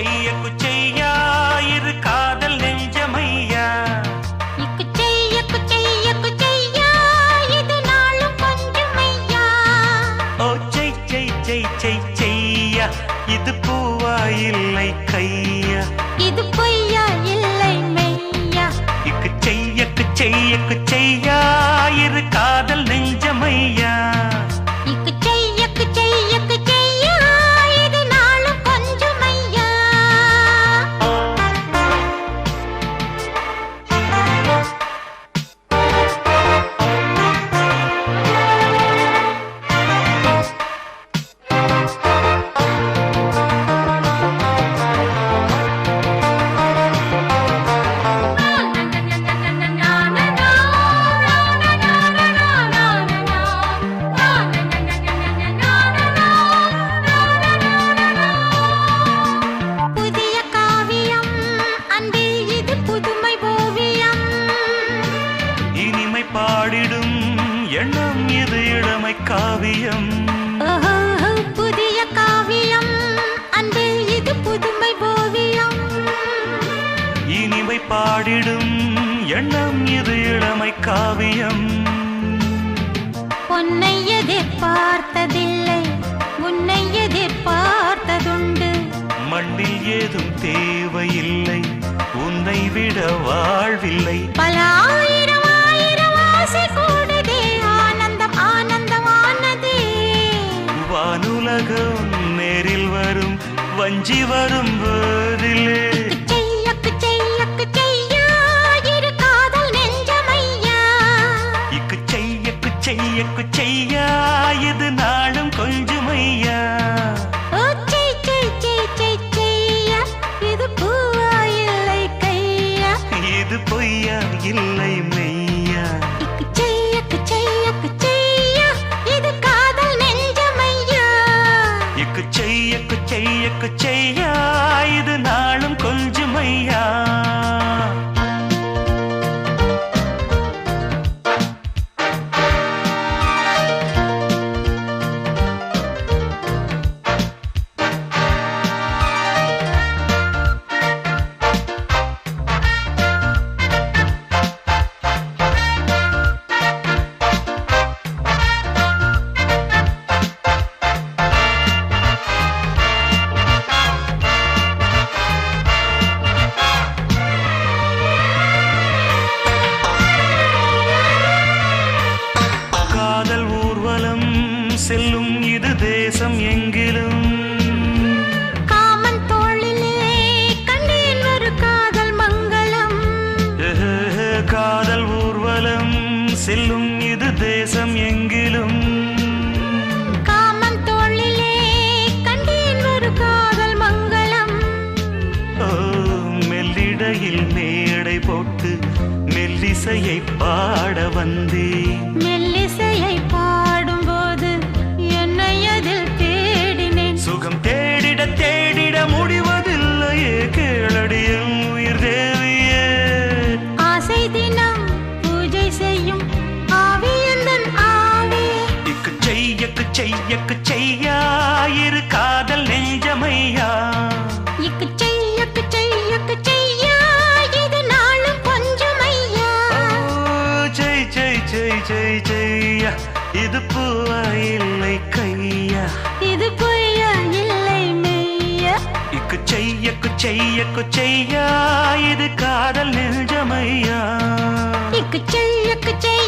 செய்ய குச்சையா இரு காதல் நெஞ்சமையா இது நாளும் கொஞ்சமையா ஓ செய் செய் செய் செய் செய்யா இது பூவா இல்லை கையா இது பொய்யா இல்லை மெய்யா செய்ய குச்சையா இரு காதல் நெஞ்சமையா இது நாளும் கொஞ்சமையா பாடிடும் எண்ணம் இது இளமை காவியம் புதிய காவியம் அன்பே இது புதுமை ஓவியம் இனிமை பாடிடும் எண்ணம் இது இளமை காவியம் பொன்னை எதிர்பார்த்ததில்லை உன்னை எதிர்பார்த்ததுண்டு மண்ணில் ஏதும் தேவையில்லை உன்னை விட வாழ்வில்லை பல ஆயிரம் ஆசை கூடுதே ஆனந்தம் ஆனந்தமானதே வானுலகம் நேரில் வரும் வஞ்சி வரும் போதிலே இரு காதல் நெஞ்சமையா செய்யா இது நாளும் கொஞ்சமையா இது பூவா இல்லை கையா இது பொய்யா இல்லை மெய்யா இது காதல் நெஞ்சமையா செய்யா இது நாளும் கொஞ்சமையா செல்லும் இது தேசம் எங்கிலும் காமன் தோளிலே கண்டேன் ஒரு காதல் மங்களம் காதல் ஊர்வலம் செல்லும் இது தேசம் எங்கிலும் காமன் தோளிலே கண்டேன் ஒரு காதல் மங்களம் மெல்லிடையில் மேடை போட்டு மெல்லிசையை பாட வந்தே மெல்லிசையை பாடும்போது என்னை அதில் தேடினேன் சுகம் தேடிட தேடிட முடிவதில்லையே கேளடியும் உயிர் தேவியே ஆசை தினம் பூஜை செய்யும் ஆவியந்தன் ஆவி செய்யா இரு காதல் நெஞ்சமையா இது நாளும் கொஞ்சமையா செய்யா இது பூவா இல்லை கையா இது பொய்யா இல்லை மெய்யா செய்யா இது காதல் நெஞ்சமையா செய்ய